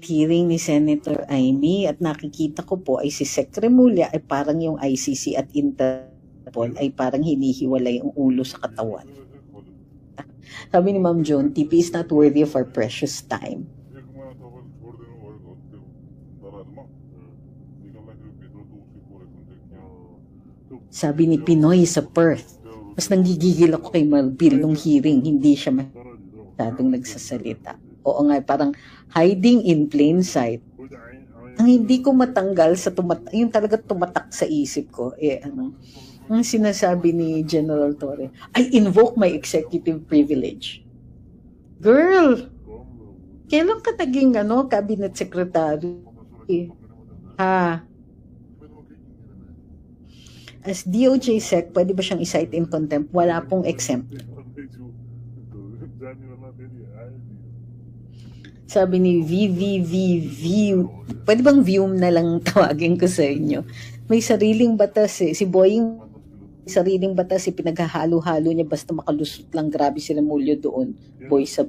hearing ni Senator Amy at nakikita ko po ay si Sec Remulla ay parang yung ICC at Interpol ay parang hinihiwalay ang ulo sa katawan. Sabi ni Ma'am Joan, TP is not worthy of our precious time. Sabi ni Pinoy sa Perth, mas nanggigigil ako kay Malbil nung hearing, hindi siya masyadong nagsasalita. Oo nga, parang hiding in plain sight. Ang hindi ko matanggal sa yung talaga tumatak sa isip ko, ang sinasabi ni General Torre, I invoke my executive privilege. Girl, kailan ka naging cabinet secretary? As DOJ Sec, pwede ba siyang i-cite in contempt? Wala pong exempt. Sabi ni VVVV, pwede bang Vium na lang tawagin ko sa inyo? May sariling batas eh. Si Boying, sariling batas eh, pinaghahalo-halo niya basta makalusot lang. Grabe sila Mulyo doon. Boy sa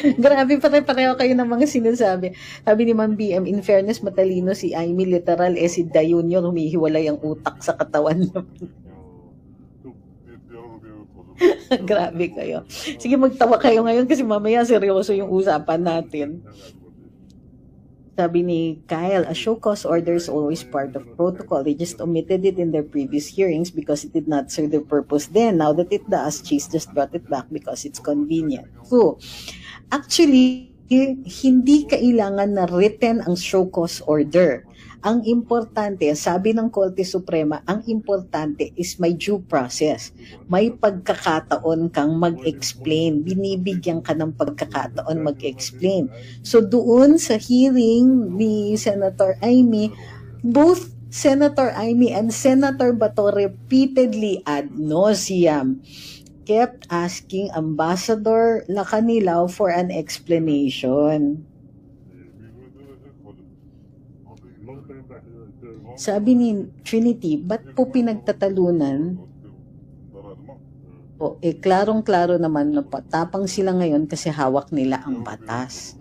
Grabe, pare-pareho kayo ng mga sinasabi. Sabi ni Ma'am BM, in fairness, matalino si Amy, literal, si Dayon yun, humihiwalay ang utak sa katawan niya. Grabe kayo. Sige, magtawa kayo ngayon kasi mamaya seryoso yung usapan natin. Sabi ni Kyle, a show cause order is always part of protocol. They just omitted it in their previous hearings because it did not serve their purpose then. Now that it does, Chase just brought it back because it's convenient. So, actually, hindi kailangan na written ang show cause order. Ang importante, sabi ng Korte Suprema, ang importante is may due process. May pagkakataon kang mag-explain. Binibigyan ka ng pagkakataon mag-explain. So doon sa hearing ni Senator Amy, both Senator Amy and Senator Bato repeatedly ad nauseam kept asking Ambassador Lacanilaw for an explanation. Sabi ni Trinity, ba't po pinagtatalunan? Klarong-klaro naman na patapang sila ngayon kasi hawak nila ang batas.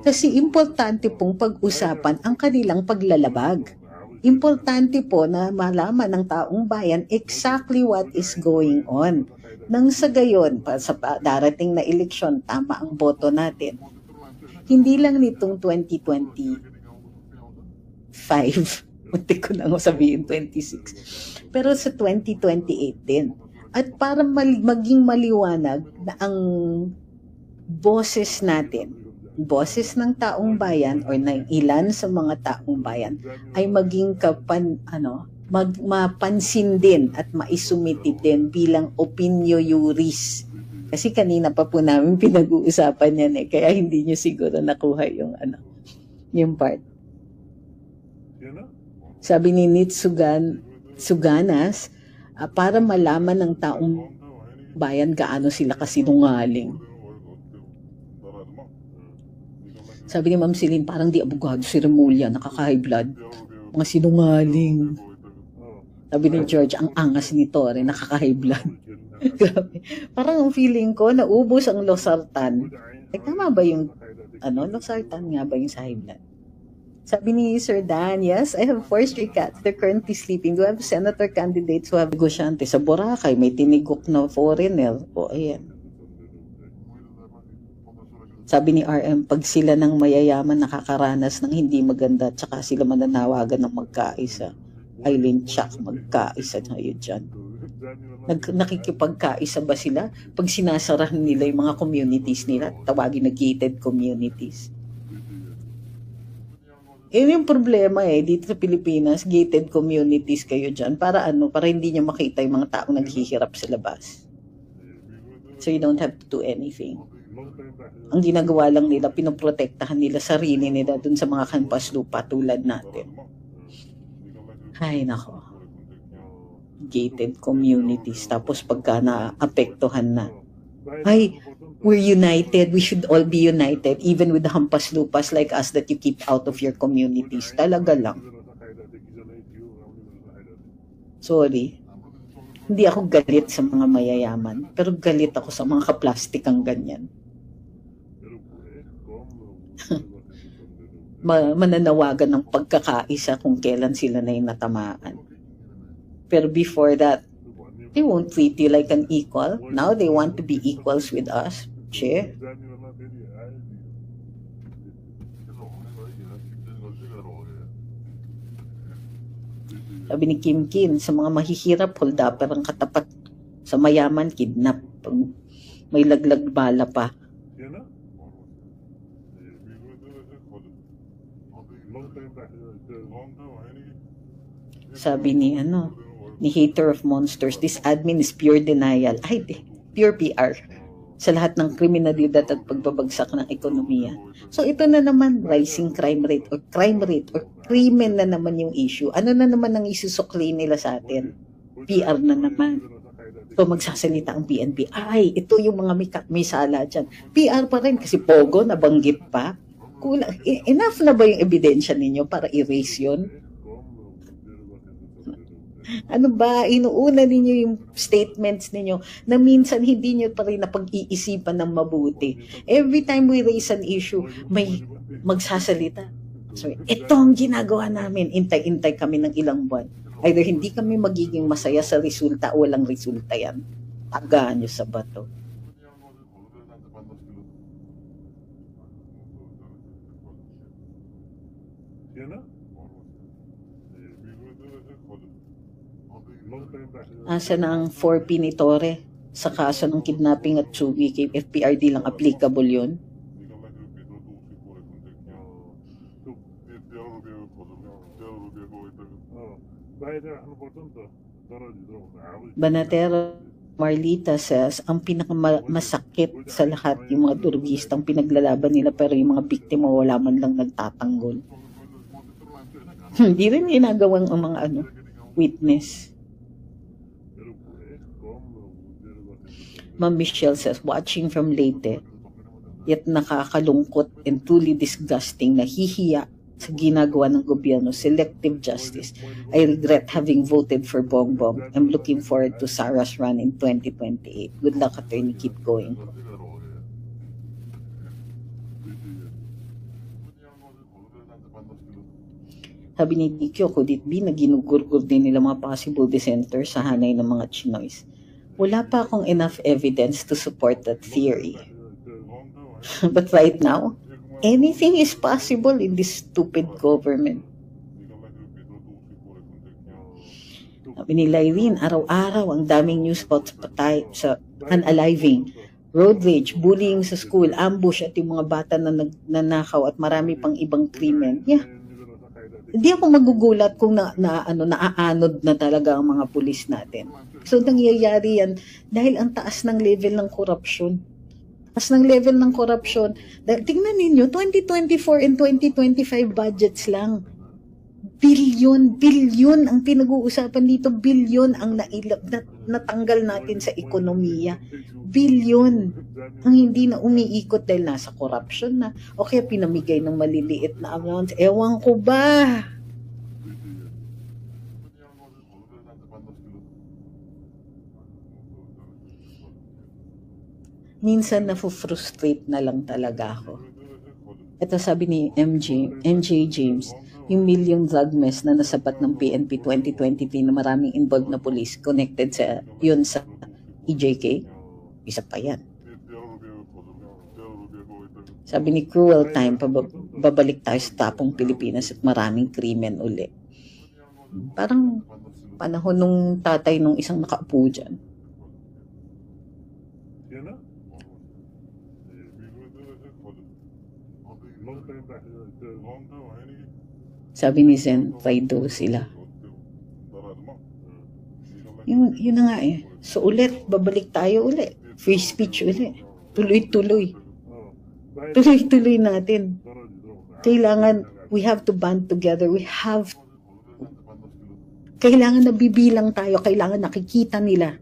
Kasi importante pong pag-usapan ang kanilang paglalabag. Importante po na malaman ng taong bayan exactly what is going on. Nang sa gayon, sa darating na eleksyon, tama ang boto natin. Hindi lang nitong 2025, munti ko na sabihin 26, pero sa 2028 din. At para maging maliwanag na ang boses natin, boses ng taong bayan or ng ilan sa mga taong bayan ay maging mapansin din at maisumiti din bilang opinio juris. Kasi kanina pa po namin pinag-uusapan yan kaya hindi nyo siguro nakuha yung yung part. Sabi ni Nit Suganas, para malaman ng taong bayan gaano sila kasinungaling. Sabi ni Ma'am Celine, parang di abogado si Remulla, nakaka-high blood. Mga sinungaling. Sabi ni George, ang angas ni Torre, nakaka-high blood. Grabe. Parang ang feeling ko, naubos ang losartan. Tama ba yung, losartan nga ba yung sa high blood? Sabi ni Sir Dan, yes, I have 4 stray cats. They're currently sleeping. Do I have senator candidates who have negosyante sa Boracay? May tinigok na foreigner. Ayan. Sabi ni RM, pag sila ng mayayaman nakakaranas ng hindi maganda, tsaka sila mananawagan ng magkaisa. Eileen Chuck, magkaisa na yun dyan. Nakikipagkaisa ba sila? Pag sinasarahan nila yung mga communities nila, tawagin na gated communities. Yun yung problema dito sa Pilipinas, gated communities kayo dyan. Para para hindi nyo makita yung mga taong naghihirap sa labas. So you don't have to do anything. Ang ginagawa lang nila, pinoprotektahan nila sarili nila dun sa mga kanpas lupa tulad natin. Ay nako. Gated communities. Tapos pagka naapektuhan na, ay, we're united. We should all be united, even with the hampas lupas like us that you keep out of your communities. Talaga lang. Sorry. Hindi ako galit sa mga mayayaman, pero galit ako sa mga kaplastikang ganyan. mananawagan ng pagkakaisa kung kailan sila na yung natamaan. Pero before that, they won't treat you like an equal. Now they want to be equals with us. Che. Sabi ni Kim Kim, sa mga mahihirap, hold-upper ang katapat. Sa mayaman, kidnap. May laglag bala pa. Sabi ni Hater of Monsters, this admin is pure denial. Ay, pure PR. Sa lahat ng kriminalidad at pagbabagsak ng ekonomiya. So ito na naman, rising crime rate or crimen na naman yung issue. Ano na naman ang isusukli nila sa atin? PR na naman. So magsasalita ang PNP. Ay, ito yung mga may sala dyan. PR pa rin kasi Pogo, nabanggit pa. Kulang. Enough na ba yung ebidensya ninyo para erase yun? Ano ba, inuuna ninyo yung statements ninyo na minsan hindi nyo pa rin napag-iisipan ng mabuti. Every time we raise an issue, may magsasalita. So, ito ang ginagawa namin. Intay-intay kami ng ilang buwan. Either hindi kami magiging masaya sa resulta o walang resulta yan. Tagaan nyo sa bato. Asa na ang 4P ni Torre sa kaso ng kidnapping at sugi kay FPRD lang applicable yun? Banatero Marlita says, ang pinakamasakit sa lahat yung mga turugistang pinaglalaban nila pero yung mga biktima wala man lang nagtatanggol. Hindi rin ginagawang ang mga witness. Ma'am Michelle says, watching from Leyte, yet nakakalungkot and truly disgusting, nahihiya sa ginagawa ng gobyerno, selective justice. I regret having voted for Bongbong. I'm looking forward to Sarah's run in 2028. Good luck, attorney. Keep going. Sabi ni Dikyo, could it be na ginugurgur din nila mga possible dissenters sa hanay ng mga Chinoys? Wala pa akong enough evidence to support that theory. But right now, anything is possible in this stupid government. Sabi ni Lyrene, araw-araw ang daming news about sa unaliving, road rage, bullying sa school, ambush at yung mga bata na nanakaw at marami pang ibang krimen. Yeah. Hindi ako magugulat kung naaanod na talaga ang mga pulis natin. So nangyayari yan dahil ang taas ng level ng korupsyon. Taas ng level ng korupsyon. Tingnan ninyo, 2024 and 2025 budgets lang. Bilyon ang pinag-uusapan dito. Bilyon ang natanggal natin sa ekonomiya. Bilyon ang hindi na umiikot dahil nasa corruption na. O kaya pinamigay ng maliliit na amounts. Ewan ko ba? Minsan na-frustrate na lang talaga ako. Ito sabi ni MJ James, yung million drug mess na nasapat ng PNP 2023 na maraming involved na police connected sa EJK, isa pa yan. Sabi ni Cruel Time, babalik tayo sa tapong Pilipinas at maraming krimen uli. Parang panahon nung tatay nung isang nakaupo dyan. Sabi ni Zen, traido sila. Yun na nga eh. So ulit, babalik tayo ulit. Free speech ulit. Tuloy-tuloy. Tuloy-tuloy natin. Kailangan, we have to band together. Kailangan nabibilang tayo. Kailangan nakikita nila.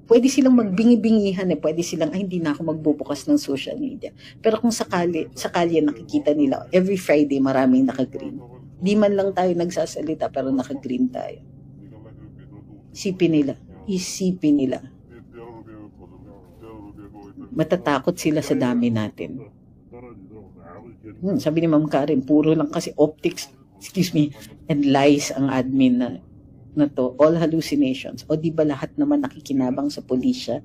Pwede silang magbingi-bingihan eh. Pwede silang, hindi na ako magbubukas ng social media. Pero kung sakali nakikita nila, every Friday maraming naka-green. Di man lang tayo nagsasalita pero naka-green tayo. Isipin nila. Matatakot sila sa dami natin. Sabi ni Ma'am Karen, puro lang kasi optics, and lies ang admin na to, all hallucinations. O di ba lahat naman nakikinabang sa pulisya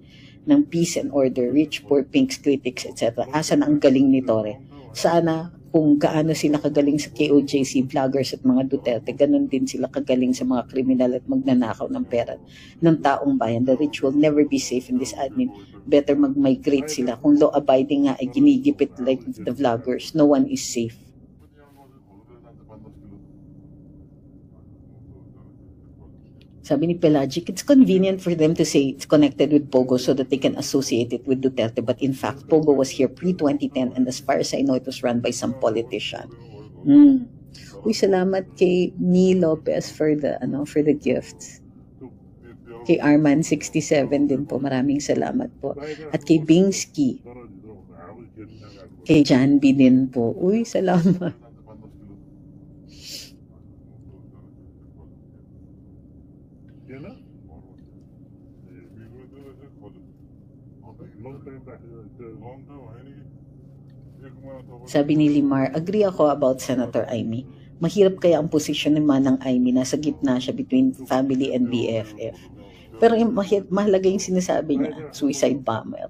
ng peace and order, rich, poor, pinks, critics, etc. Asan ang galing ni Torre? Sana kung gaano sila kagaling sa KOJC, vloggers at mga Duterte, ganun din sila kagaling sa mga kriminal at magnanakaw ng pera ng taong bayan. The rich will never be safe in this admin. Better mag-migrate sila. Kung law-abiding nga ay ginigipit like the vloggers, no one is safe. Sabi ni Pelagic, it's convenient for them to say it's connected with Pogo so that they can associate it with Duterte. But in fact, Pogo was here pre-2010 and as far as I know, it was run by some politician. Uy, salamat kay Ni Lopez for the gifts. Kay Arman67 din po, maraming salamat po. At kay Bingsky. Kay Janby din po. Uy, salamat. Sabi ni Limar, agree ako about Senator Amy. Mahirap kaya ang posisyon ni Manang Amy, nasa gitna siya between family and BFF. Pero mahalaga yung sinasabi niya, suicide bomber.